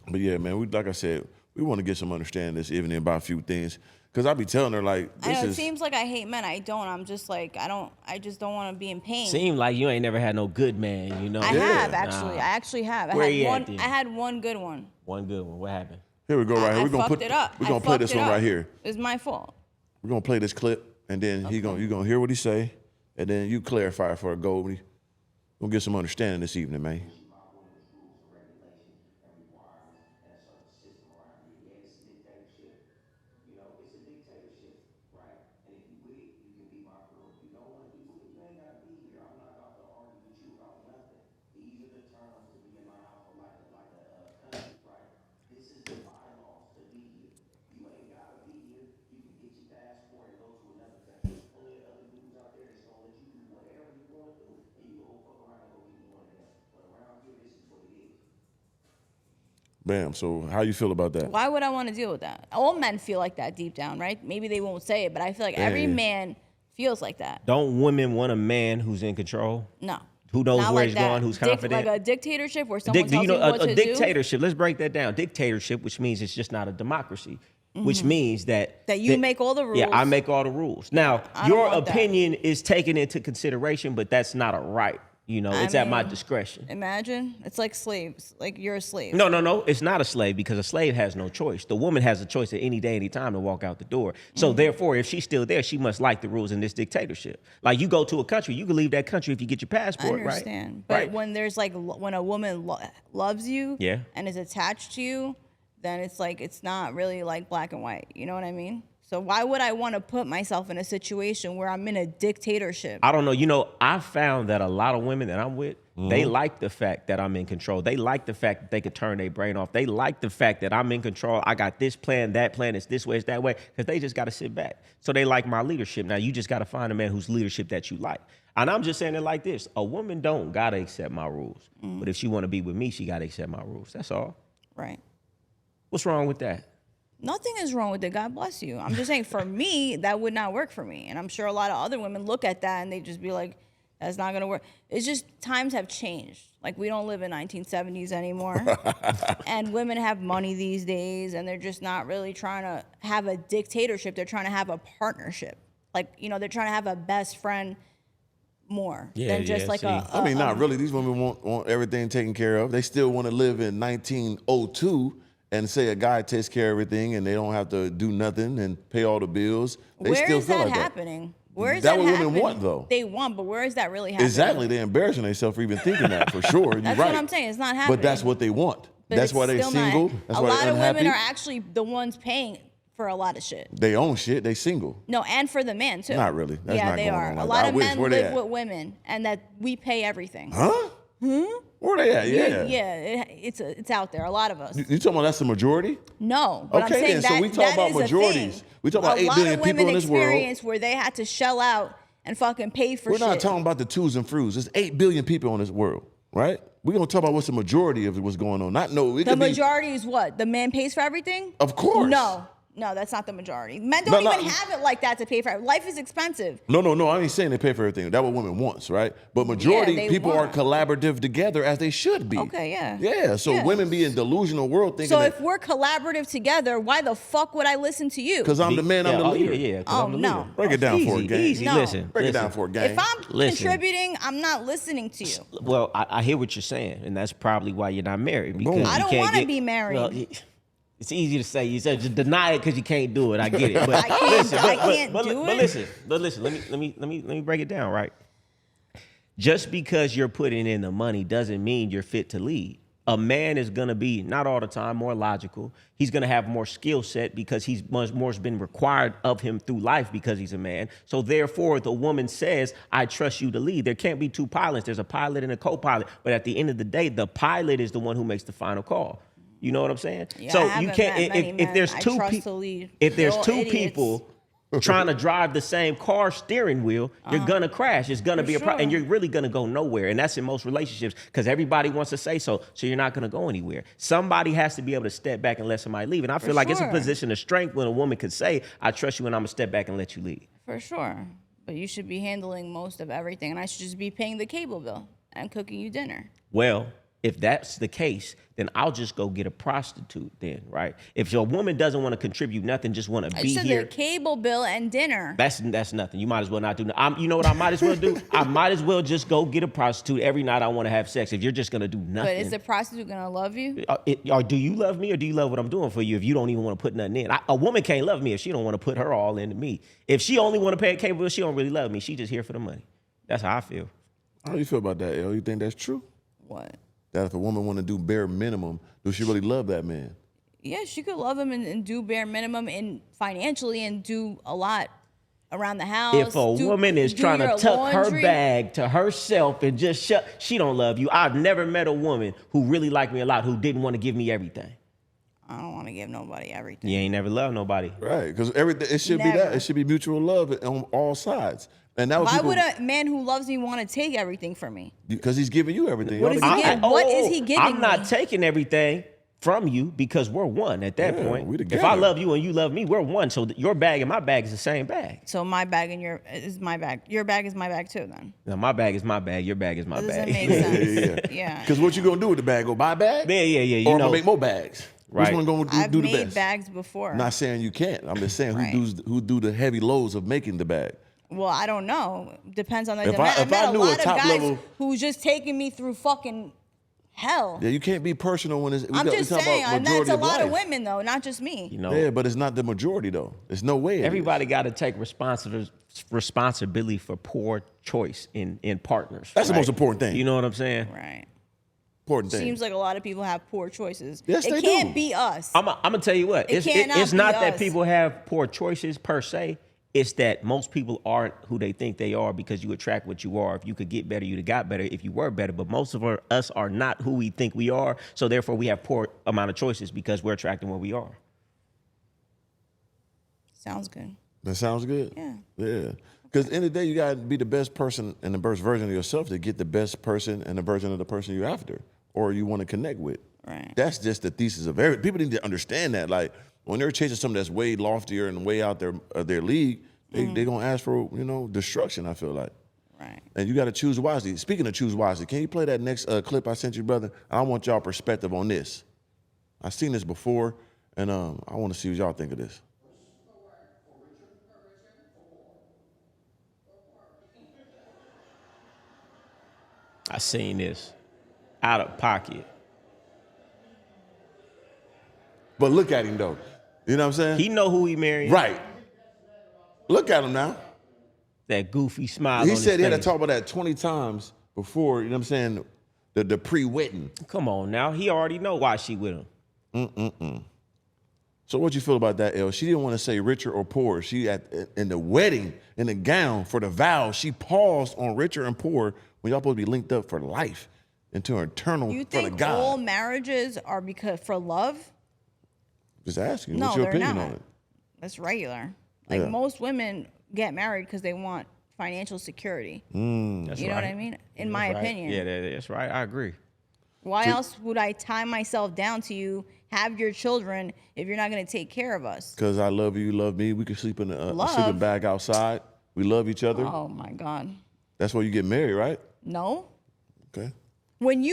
But yeah, man, like I said, we want to get some understanding this evening about a few things. Cause I be telling her like, it seems like I hate men. I don't. I'm just like I just don't want to be in pain. Seem like you ain't never had no good man, you know. I have actually. I actually have. I had one good one. One good one. What happened? Here we go right here. We're gonna play this one right here. It's my fault. We're gonna play this clip, and then you gonna hear what he say, and then you clarify it for a goal. We're gonna get some understanding this evening, man. Bam. So how you feel about that? Why would I want to deal with that? All men feel like that deep down, right? Maybe they won't say it, but I feel like every man feels like that. Don't women want a man who's in control? No. Who knows Not where like he's that. going, who's confident? Like a dictatorship where someone tells you what to do? A dictatorship, let's break that down. Dictatorship, which means it's just not a democracy, which means that you make all the rules. Yeah, I make all the rules. Now, your opinion is taken into consideration, but that's not a right. You know, it's at my discretion. Imagine. It's like slaves. Like you're a slave. No. It's not a slave, because a slave has no choice. The woman has a choice at any day, any time to walk out the door. So therefore, if she's still there, she must like the rules in this dictatorship. Like you go to a country, you can leave that country if you get your passport, I understand. right? But right. when there's like, when a woman loves you and is attached to you, then it's like, it's not really like black and white. You know what I mean? So why would I want to put myself in a situation where I'm in a dictatorship? I don't know. You know, I found that a lot of women that I'm with, they like the fact that I'm in control. They like the fact that they could turn their brain off. They like the fact that I'm in control. I got this plan, that plan. It's this way, it's that way. Because they just got to sit back. So they like my leadership. Now, you just got to find a man whose leadership that you like. And I'm just saying it like this. A woman don't got to accept my rules. But if she want to be with me, she got to accept my rules. That's all. Right. What's wrong with that? Nothing is wrong with it. God bless you. I'm just saying, for me, that would not work for me. And I'm sure a lot of other women look at that and they just be like, that's not going to work. It's just times have changed. Like, we don't live in 1970s anymore. And women have money these days, and they're just not really trying to have a dictatorship. They're trying to have a partnership. Like, you know, they're trying to have a best friend more than just like I mean, not really. These women want everything taken care of. They still want to live in 1902 and say a guy takes care of everything and they don't have to do nothing and pay all the bills. They where still is feel that like happening? Where is that that what happening? women want, though. They want, but where is that really happening? Exactly. They're embarrassing themselves for even thinking that, for sure. You're That's right. what I'm saying. It's not happening. But that's what they want. But That's it's why they're still not- single. That's why a lot they're of unhappy. women are actually the ones paying for a lot of shit. They own shit. They single. No, and for the man too. Not really. That's yeah, not they going are. on A like lot that. of I wish. men Where they live at? with women, and that we pay everything. Huh? Where they at? Yeah. Yeah, it's out there. A lot of us. You talking about that's the majority? No, but Okay, I'm saying then, so we talk about is a majorities. thing. We talk about 8 billion people in this world. A lot of women experience where they had to shell out and fucking pay for We're shit. not talking about the twos and throos. There's 8 billion people in this world, right? We're going to talk about what's the majority of what's going on. Not no. The majority is what? The man pays for everything? Of course. No. No, that's not the majority. Men don't even have it like that to pay for it. Life is expensive. No, I ain't saying they pay for everything. That's what women wants, right? But majority people are collaborative together as they should be. Okay, yeah. Yeah, so women be in delusional world thinking So if we're collaborative together, why the fuck would I listen to you? because I'm the man, I'm the leader. Yeah, Oh, no. Break it down for it, gang. Easy, No. listen. Break it down for it, gang. If I'm contributing, I'm not listening to you. Well, I hear what you're saying, and that's probably why you're not married. Because I don't you can't want to get- be married. Well, it's easy to say. You said just deny it because you can't do it. I get it. But I can't do it. But listen. Let me break it down. Right. Just because you're putting in the money doesn't mean you're fit to lead. A man is going to be, not all the time, more logical. He's going to have more skill set because he's much more's been required of him through life because he's a man. So therefore, the woman says, I trust you to lead. There can't be two pilots. There's a pilot and a co-pilot. But at the end of the day, the pilot is the one who makes the final call. You know what I'm saying? Yeah, so I you haven't can't met many if there's men I two trust to people lead. if there's They're all two idiots. people trying to drive the same car steering wheel, you're gonna crash. It's gonna be a problem, and you're really gonna go nowhere. And that's in most relationships because everybody wants to say so you're not gonna go anywhere. Somebody has to be able to step back and let somebody leave. And I feel like it's a position of strength when a woman could say, I trust you and I'm gonna step back and let you lead. For sure. But you should be handling most of everything, and I should just be paying the cable bill and cooking you dinner. Well, if that's the case, then I'll just go get a prostitute then, right? If your woman doesn't want to contribute nothing, just want to I be said here. the cable bill and dinner. That's nothing. You might as well not do that. You know what I might as well do? I might as well just go get a prostitute every night I want to have sex if you're just going to do nothing. But is the prostitute going to love you? Or do you love me or do you love what I'm doing for you if you don't even want to put nothing in? A woman can't love me if she don't want to put her all into me. If she only want to pay a cable bill, she don't really love me. She just here for the money. That's how I feel. How do you feel about that, Elle? You think that's true? What? That if a woman want to do bare minimum, does she really love that man? Yeah, she could love him and do bare minimum and financially and do a lot around the house. If a woman is trying to tuck her laundry. bag to herself and just she don't love you. I've never met a woman who really liked me a lot who didn't want to give me everything. I don't want to give nobody everything. You ain't never loved nobody. Right, because everything it should be that. It should be mutual love on all sides. And that Why would a man who loves me want to take everything from me? Because he's giving you everything. What is he giving? What is he giving I'm not me? taking everything from you because we're one at that point. we If together. I love you and you love me, we're one. So your bag and my bag is the same bag. So my bag and is my bag. Your bag is my bag too, then. Now my bag is my bag. Your bag is my Does that bag. make sense? Yeah. Because what you gonna do with the bag? Go buy a bag? Yeah. You Or know, make more bags? Right. Which one gonna I've do the made best? bags before. I'm not saying you can't. I'm just saying Right. who do the heavy loads of making the bag. Well, I don't know. Depends on the If demand. I I've met a knew a lot of top guys level- who's just taking me through fucking hell. Yeah, you can't be personal when it's. I'm just saying. That's majority a of lot of life. women, though, not just me. you know, Yeah, but it's not the majority though. There's no way. everybody got to take responsibility for poor choice in partners. That's the right? most important thing. You know what I'm saying? Right. Important thing. Seems like a lot of people have poor choices. Yes, it they can't do. be us. I'm gonna tell you what. It It's cannot not be that us. people have poor choices per se. It's that most people aren't who they think they are because you attract what you are. If you could get better, you'd have got better if you were better. But most of us are not who we think we are. So therefore, we have poor amount of choices because we're attracting what we are. Sounds good. That sounds good. Yeah. Yeah. Because at the end of the day, you gotta be the best person and the best version of yourself to get the best person and the version of the person you're after or you want to connect with. Right. That's just the thesis of every. People need to understand that. Like when they're chasing something that's way loftier and way out their league, they're gonna ask for destruction. I feel like. Right. And you got to choose wisely. Speaking of choose wisely, can you play that next clip I sent you, brother? I want y'all perspective on this. I've seen this before, and I want to see what y'all think of this. I seen this out of pocket. But look at him though. You know what I'm saying? He know who he married. Right. Look at him now. That goofy smile. He on said his he had to face. talk about that 20 times before, you know what I'm saying, the pre-wedding. Come on now. He already know why she with him. So what you feel about that, Elle? She didn't want to say richer or poor. She in the wedding, in the gown for the vows, she paused on richer and poor when y'all supposed to be linked up for life into an eternal You for the think God. all marriages are because for love? Just asking. No, What's your they're opinion not. on it? That's regular. Like Yeah. most women get married because they want financial security. That's You know what right. I mean? In my That's right. opinion. Yeah, that's right. I agree. Why else would I tie myself down to you, have your children, if you're not going to take care of us? Because I love you, you love me. We can sleep in a Love? sleeping bag outside. We love each other. Oh my God. That's why you get married, right? No. Okay. When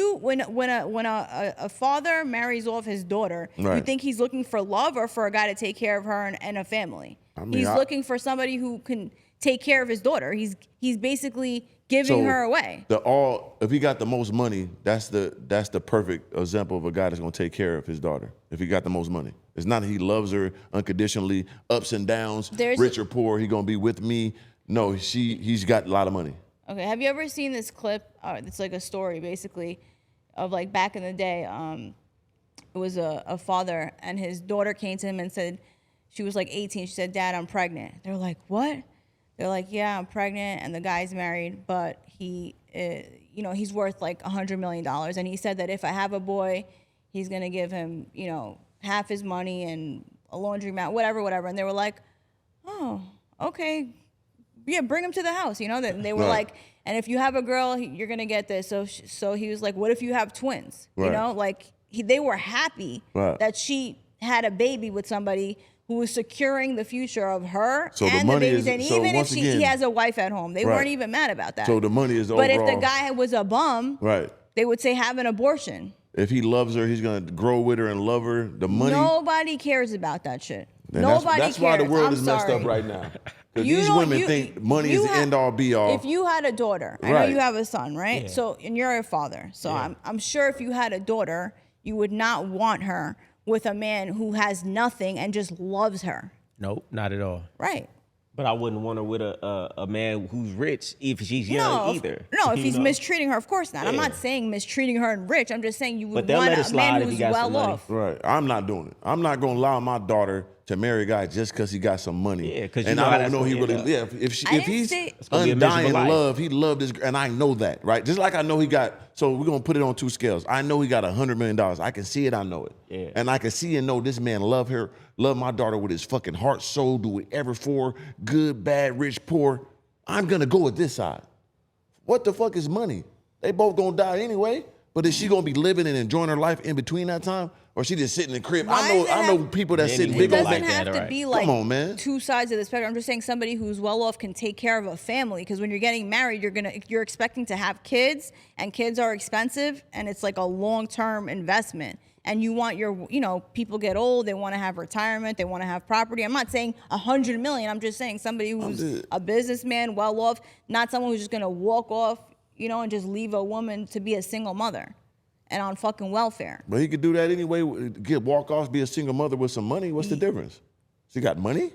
a father marries off his daughter, you Right. think he's looking for love or for a guy to take care of her and a family? I mean, He's looking for somebody who can take care of his daughter. He's basically giving her away. If he got the most money, that's the perfect example of a guy that's gonna take care of his daughter. If he got the most money, it's not that he loves her unconditionally, ups and downs, rich or poor. He gonna be with me. No, he's got a lot of money. Okay, have you ever seen this clip? It's like a story basically of like back in the day. It was a father and his daughter came to him and said, she was like 18. She said, "Dad, I'm pregnant." They're like, "What?" They're like, "Yeah, I'm pregnant, and the guy's married, but he's worth like $100 million." And he said that if I have a boy, he's gonna give him, half his money and a laundromat, whatever. And they were like, "Oh, okay, yeah, bring him to the house." They were like, "And if you have a girl, you're gonna get this." So he was like, "What if you have twins?" Right. They were happy that she had a baby with somebody who was securing the future of her and the babies. And even if he has a wife at home, they weren't even mad about that. So the money is But overall. if the guy was a bum, right, they would say have an abortion. if he loves her, he's gonna grow with her and love her. The money. Nobody cares about that shit. And Nobody that's cares. why the world I'm is messed sorry. up right now. Because You these don't- women you- think money you is the have- end all be all. If you had a daughter, I know Right. you have a son, right? Yeah. So, and you're a father. So I'm sure if you had a daughter, you would not want her with a man who has nothing and just loves her. Nope, not at all. Right. But I wouldn't want her with a man who's rich if she's young either. No, if You he's know? mistreating her, of course not. I'm not saying mistreating her and rich. I'm just saying you But would they'll want let it a slide man if he who's got some well money. off. Right. I'm not doing it. I'm not gonna allow my daughter to marry a guy just because he got some money. Yeah, 'cause you and know how I don't that's know he gonna really. end Yeah, up. if I didn't he's say- It's gonna be a undying miserable life. love, he loved this, and I know that, right? Just like I know he got. So we're gonna put it on two scales. I know he got $100 million. I can see it. I know it. Yeah. And I can see and know this man love my daughter with his fucking heart, soul, do whatever for, good, bad, rich, poor. I'm gonna go with this side. What the fuck is money? They both gonna die anyway. But is she gonna be living and enjoying her life in between that time, or she just sitting in the crib? Why does it I know have- people that Many sit in It big people old. doesn't like have that, to right. be like Come on, man. two sides of the spectrum. I'm just saying somebody who's well off can take care of a family, because when you're getting married, you're expecting to have kids, and kids are expensive, and it's like a long-term investment. And you want people get old, they want to have retirement, they want to have property. I'm not saying $100 million. I'm just saying somebody who's a businessman, well off, not someone who's just gonna walk off, and just leave a woman to be a single mother and on fucking welfare. But he could do that anyway. Get walk-offs, be a single mother with some money. What's the difference? She got money.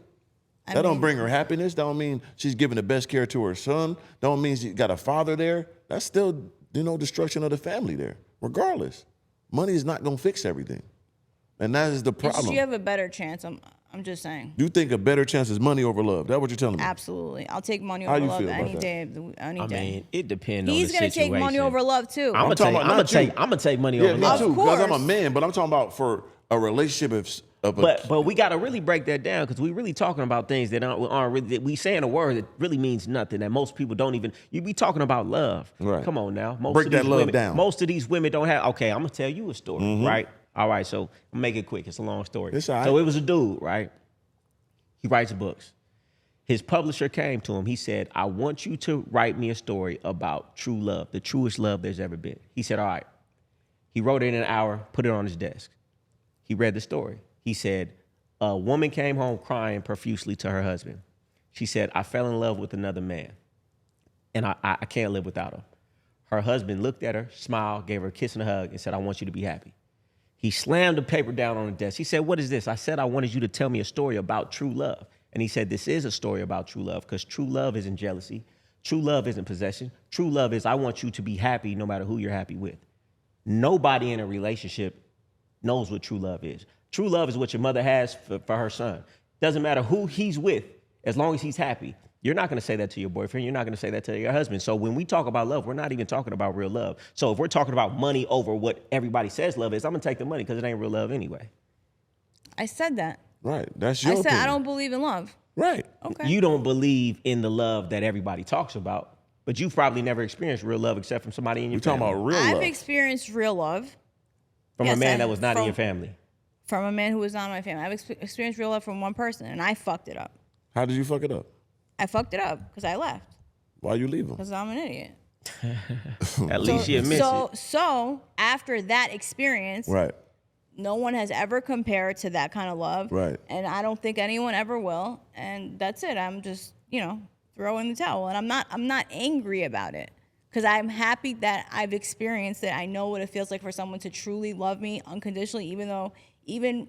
That don't bring her happiness. That don't mean she's giving the best care to her son. Don't mean she got a father there. That's still, destruction of the family there. Regardless, money is not gonna fix everything, and that is the problem. You have a better chance. I'm just saying. You think a better chance is money over love? That's what you're telling me. Absolutely. I'll take money How over you love feel about any that? day. Any I day. mean, it depends on He's the gonna situation. take money over love too. I'm talking about not you. gonna take money Yeah, over me love. too. Because I'm a course. man, but I'm talking about for a relationship of a. But we got to really break that down, because we really talking about things that aren't really, that we saying a word that really means nothing, that most people don't even. You be talking about love. Right. Come on now. Break that love down. Most of these women don't have. Okay, I'm gonna tell you a story, right? All right, so I'll make it quick. It's a long story. It's all right. So it was a dude, right? He writes books. His publisher came to him. He said, "I want you to write me a story about true love, the truest love there's ever been." He said, "All right." He wrote it in an hour, put it on his desk. He read the story. He said, a woman came home crying profusely to her husband. She said, "I fell in love with another man, and I can't live without him." Her husband looked at her, smiled, gave her a kiss and a hug, and said, "I want you to be happy." He slammed the paper down on the desk. He said, "What is this?" I said, "I wanted you to tell me a story about true love." And he said, "This is a story about true love, because true love isn't jealousy. True love isn't possession. True love is I want you to be happy no matter who you're happy with." Nobody in a relationship knows what true love is. True love is what your mother has for her son. Doesn't matter who he's with, as long as he's happy. You're not going to say that to your boyfriend. You're not going to say that to your husband. So when we talk about love, we're not even talking about real love. So if we're talking about money over what everybody says love is, I'm going to take the money, because it ain't real love anyway. I said that. Right. That's your I said opinion. I don't believe in love. Right. Okay. You don't believe in the love that everybody talks about. But you've probably never experienced real love except from somebody in your We're talking family. about real I've love. experienced real love From yes, a man I- that was not in from- your family. from a man who was not in my family. I've experienced real love from one person, and I fucked it up. How did you fuck it up? I fucked it up because I left Why you leave him? because I'm an idiot. At least she admits it. So after that experience, Right. no one has ever compared to that kind of love. Right. And I don't think anyone ever will. And that's it. I'm just, throwing the towel. And I'm not angry about it. Because I'm happy that I've experienced it. I know what it feels like for someone to truly love me unconditionally, even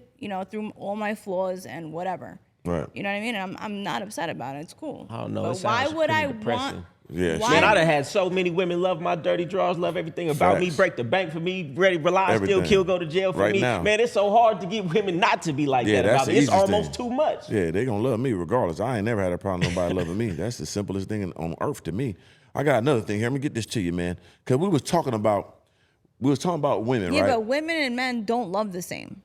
through all my flaws and whatever. Right. You know what I mean? And I'm not upset about it. It's cool. I don't know. But It sounds why would pretty I depressing. want? Yeah, Why- Man, I done had so many women love my dirty drawers, love everything about me, Facts. break the bank for me, ready, rely, Everything. still kill, go to jail for Right me. now. Man, it's so hard to get women not to be like Yeah, that that's about the me. It's easiest almost thing. too much. Yeah, they gonna love me regardless. I ain't never had a problem with nobody loving me. That's the simplest thing on earth to me. I got another thing here. Let me get this to you, man. Cause we was talking about women, Yeah, right? but women and men don't love the same.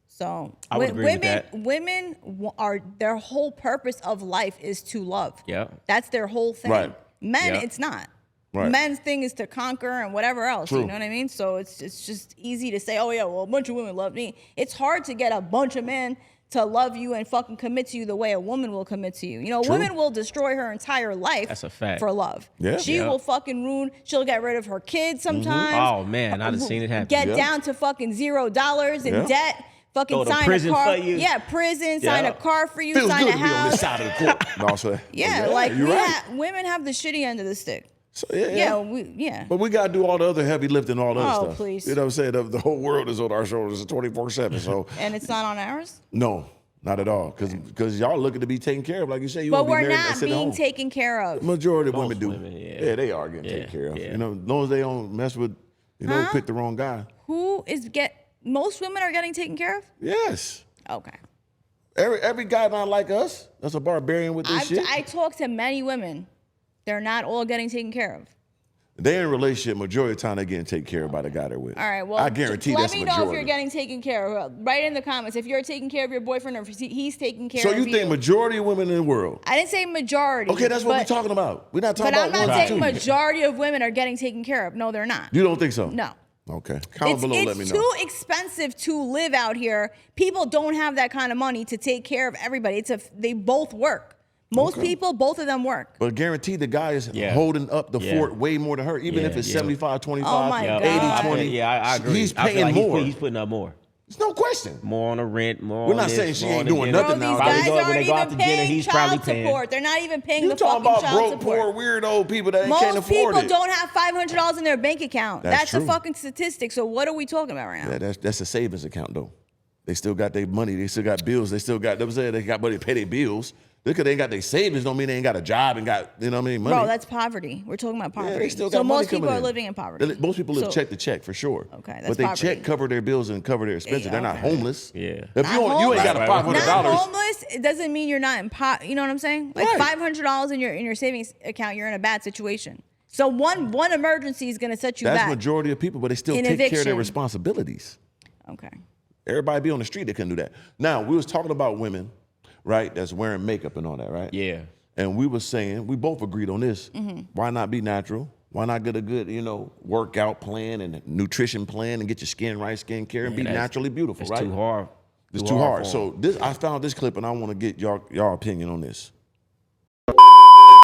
So I would agree with that. women are their whole purpose of life is to love. Yeah. That's their whole thing. Right. Men, Yeah. it's not. Right. Men's thing is to conquer and whatever else. True. You know what I mean? So it's just easy to say, oh yeah, well a bunch of women love me. It's hard to get a bunch of men to love you and fucking commit to you the way a woman will commit to you. True. Women will destroy her entire life That's a fact. for love. Yeah. She Yeah. will fucking ruin, she'll get rid of her kids sometimes. Oh, man, I done seen it happen. Get Yeah. down to fucking $0 in Yeah. debt. Fucking Go to sign prison a car. for you. Yeah, prison, sign Yeah. a car for you, Feels sign good a to be on this house. side of the court. No, so, Yeah, like you're right. women have the shitty end of the stick. So, Yeah. But we gotta do all the other heavy lifting, all the other Oh, stuff. please. You know what I'm saying? The whole world is on our shoulders 24/7. So And it's not on ours. no, not at all. Because y'all looking to be taken care of, like you say. You But wanna be we're married and not sit at being home. taken care of. Majority of Most women do. women, yeah. They are getting taken Yeah, care of. yeah. You know, as long as they don't mess with, pick the wrong guy. Most women are getting taken care of? Yes. Okay. Every guy not like us. That's a barbarian with this shit. I talk to many women. They're not all getting taken care of. They in a relationship, majority of the time they getting taken care of by the guy they're with. All right, well, I guarantee let that's me majority. know if you're getting taken care of. Write in the comments if you're taking care of your boyfriend or if he's taking care So of you think majority of women in the world? I didn't say majority. Okay, that's what we're but- talking about. We're not talking But I'm about not one or saying two. majority of women are getting taken care of. No, they're not. You don't think so? No. Okay. Comment below, let me It's know. too expensive to live out here. People don't have that kind of money to take care of everybody. They both work. Most people, both of them work. But guarantee the guy is Yeah. holding up the Yeah. fort way more than her, even Yeah, if it's yeah. 75-25, Oh my God. 80-20. Yeah, I agree. He's I feel paying like more. He's putting up more. There's no question. More on the rent, more We're on not this, saying she more ain't on the doing dinner. nothing Bro, now. these Probably guys go- when aren't they go out even to dinner, paying he's child probably paying. support. They're not even paying You the talking fucking about child broke, support. poor, weirdo people that can't Most afford people it. don't have $500 in their bank account. That's That's a true. fucking statistic. So what are we talking about right now? Yeah, that's a savings account though. They still got their money. They still got bills. They still got. They got money to pay their bills. Because they ain't got their savings don't mean they ain't got a job and got money. Bro, that's poverty. We're talking about poverty. Yeah, they still so got money most people coming are in. living in poverty. Most people live So- check to check for sure. Okay, that's but they poverty. check cover their bills and cover their expenses. Yeah, They're not okay. homeless. Yeah. If Not you ain't got a homeless. $500. Not homeless, it doesn't mean you're not in you know what I'm saying? Like Right. $500 in your savings account, you're in a bad situation. So one emergency is gonna set you That's back. majority of people, but they still In take care of their eviction. responsibilities. Okay. Everybody be on the street, they couldn't do that. Now, we was talking about women, right, that's wearing makeup and all that, right? Yeah. And we was saying, we both agreed on this. Mm-hmm. Why not be natural? Why not get a good, workout plan and a nutrition plan and get your skin right, skin care, and be that's- naturally beautiful, It's right? too hard. It's too hard. for So I found this clip and I want to get y'all opinion on this.